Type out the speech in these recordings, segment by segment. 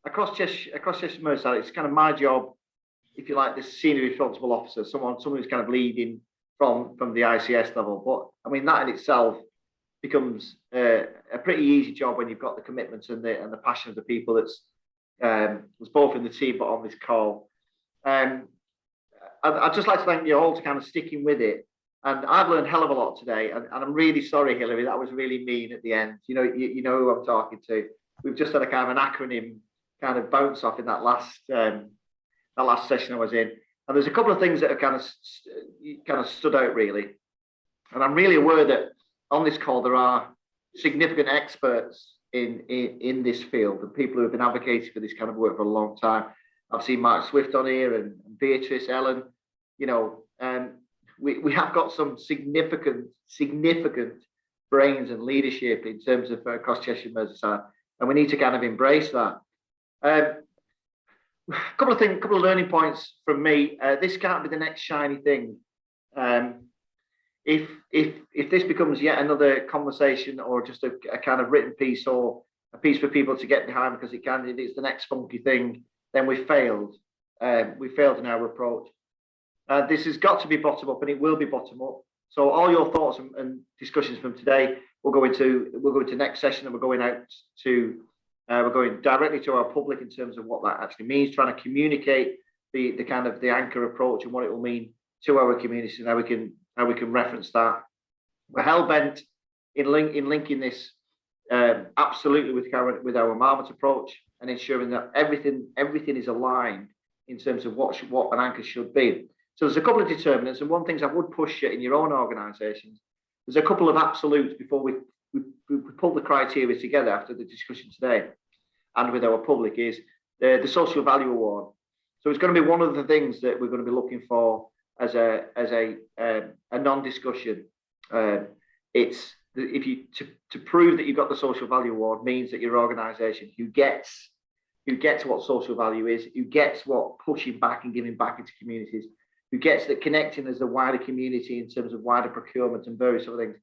across Cheshire Merseyside, it's kind of my job, if you like, this senior responsible officer, someone who's kind of leading from the ICS level. But I mean, that in itself becomes a pretty easy job when you've got the commitment and the passion of the people that's both in the team but on this call. I'd just like to thank you all for kind of sticking with it. And I've learned a hell of a lot today. And I'm really sorry, Hilary, that was really mean at the end. You know who I'm talking to. We've just had a kind of an acronym kind of bounce off in that last session I was in. And there's a couple of things that have kind of stood out really. And I'm really aware that on this call there are significant experts in this field and people who have been advocating for this kind of work for a long time. I've seen Mark Swift on here and Beatrice, Ellen. We have got some significant brains and leadership in terms of across Cheshire Merseyside, and we need to kind of embrace that. A couple of learning points from me. This can't be the next shiny thing. If this becomes yet another conversation or just a kind of written piece or a piece for people to get behind because it's the next funky thing, then we failed. We failed in our approach. This has got to be bottom up, and it will be bottom up. So all your thoughts and discussions from today, we'll go into next session, and we're going directly to our public in terms of what that actually means, trying to communicate the kind of the anchor approach and what it will mean to our community and how we can reference that. We're hell bent in linking this absolutely with our Marmot approach and ensuring that everything is aligned in terms of what an anchor should be. So there's a couple of determinants, and one thing I would push you in your own organisations. There's a couple of absolutes before we pull the criteria together after the discussion today, and with our public is the social value award. So it's going to be one of the things that we're going to be looking for as a non-discussion. It's to prove that you've got the social value award means that your organisation who gets what social value is, who gets what pushing back and giving back into communities, who gets that connecting as a wider community in terms of wider procurement and various other things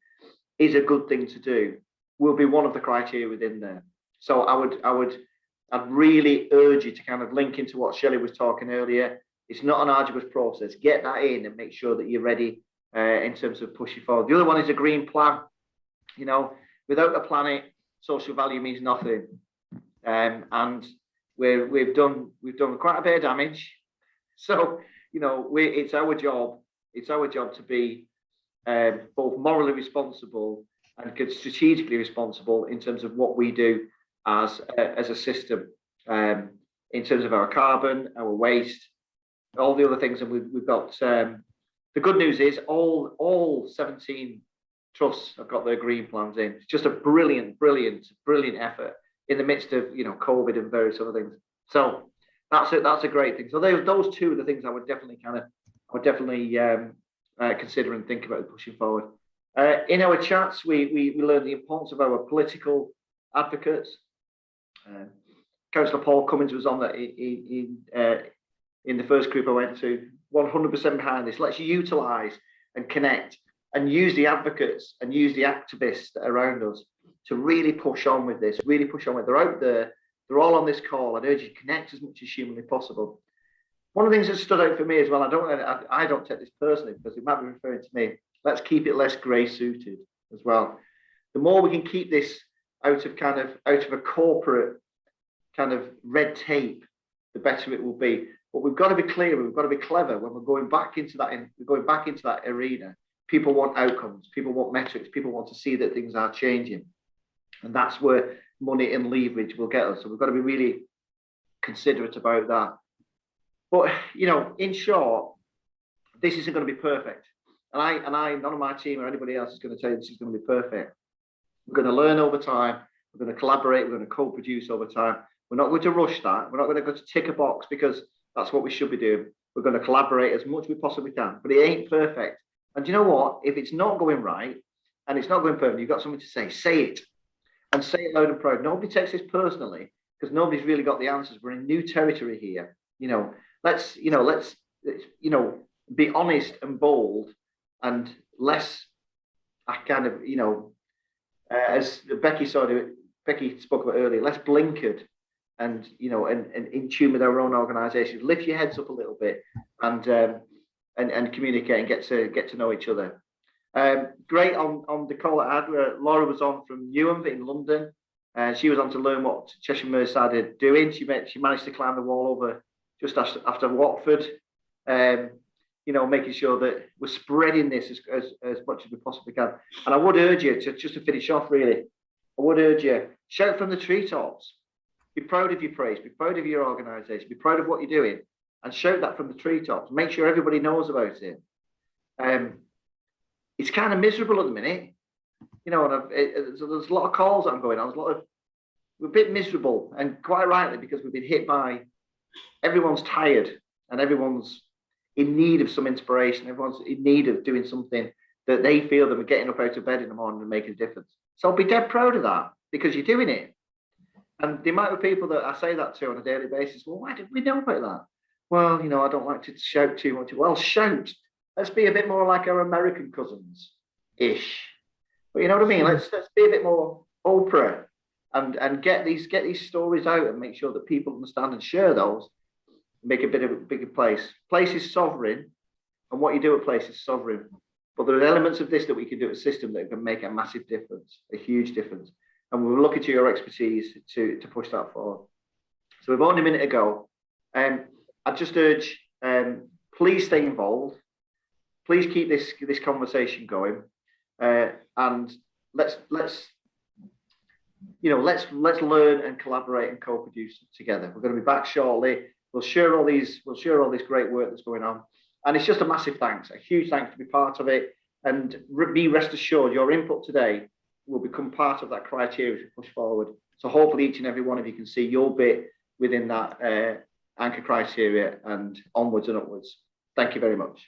is a good thing to do, will be one of the criteria within there. So I'd really urge you to kind of link into what Shelley was talking earlier. It's not an arduous process. Get that in and make sure that you're ready in terms of pushing forward. The other one is a green plan. Without a planet, social value means nothing. And we've done quite a bit of damage. So it's our job to be both morally responsible and strategically responsible in terms of what we do as a system, in terms of our carbon, our waste, all the other things. And we've got the good news is all 17 trusts have got their green plans in. It's just a brilliant effort in the midst of COVID and various other things. So that's a great thing. So those two are the things I would definitely consider and think about pushing forward. In our chats, we learned the importance of our political advocates. Councillor Paul Cummins was on that in the first group I went to. 100% behind this. Let's utilise and connect and use the advocates and use the activists around us to really push on with this. Really push on with. They're out there. They're all on this call. I'd urge you to connect as much as humanly possible. One of the things that stood out for me as well, I don't take this personally because it might be referring to me. Let's keep it less grey suited as well. The more we can keep this out of a corporate kind of red tape, the better it will be. But we've got to be clear. We've got to be clever when we're going back into that arena. People want outcomes. People want metrics. People want to see that things are changing, and that's where money and leverage will get us. So we've got to be really considerate about that. But in short, this isn't going to be perfect. And I, none of my team or anybody else is going to tell you this is going to be perfect. We're going to learn over time. We're going to collaborate. We're going to co-produce over time. We're not going to rush that. We're not going to go to tick a box because that's what we should be doing. We're going to collaborate as much as we possibly can. But it ain't perfect. And you know what? If it's not going right and it's not going perfect, you've got something to say it. And say it loud and proud. Nobody takes this personally because nobody's really got the answers. We're in new territory here. Let's be honest and bold and less as Becky spoke about earlier, less blinkered you know, and in tune with our own organisations. Lift your heads up a little bit and communicate and get to know each other. Great on the call I had where Laura was on from Newham in London. She was on to learn what Cheshire Merseyside are doing. She managed to climb the wall over just after Watford. You know, making sure that we're spreading this as much as we possibly can. And I would urge you to finish off, really, I would urge you, shout from the treetops. Be proud of your praise, be proud of your organisation, be proud of what you're doing, and shout that from the treetops. Make sure everybody knows about it. It's kind of miserable at the minute, you know, and there's a lot of calls that I'm going on. We're a bit miserable, and quite rightly, because we've been hit by, everyone's tired and everyone's in need of some inspiration. Everyone's in need of doing something that they feel that we're getting up out of bed in the morning and making a difference. So I'll be dead proud of that because you're doing it. And the amount of people that I say that to on a daily basis, well, why did we know about that? Well, you know, I don't like to shout too much. Well, shout. Let's be a bit more like our American cousins-ish. But you know what I mean? Let's be a bit more Oprah and get these stories out and make sure that people understand and share those. Make a bit of a bigger place. Place is sovereign, and what you do at place is sovereign. But there are elements of this that we can do at system that can make a massive difference, a huge difference. And we're looking to your expertise to push that forward. So we've only a minute ago. I just urge, please stay involved. Please keep this conversation going, and let's learn and collaborate and co-produce together. We're going to be back shortly. We'll share all this great work that's going on. And it's just a massive thanks, a huge thanks to be part of it. And be rest assured, your input today will become part of that criteria as we push forward. So hopefully each and every one of you can see your bit within that anchor criteria and onwards and upwards. Thank you very much.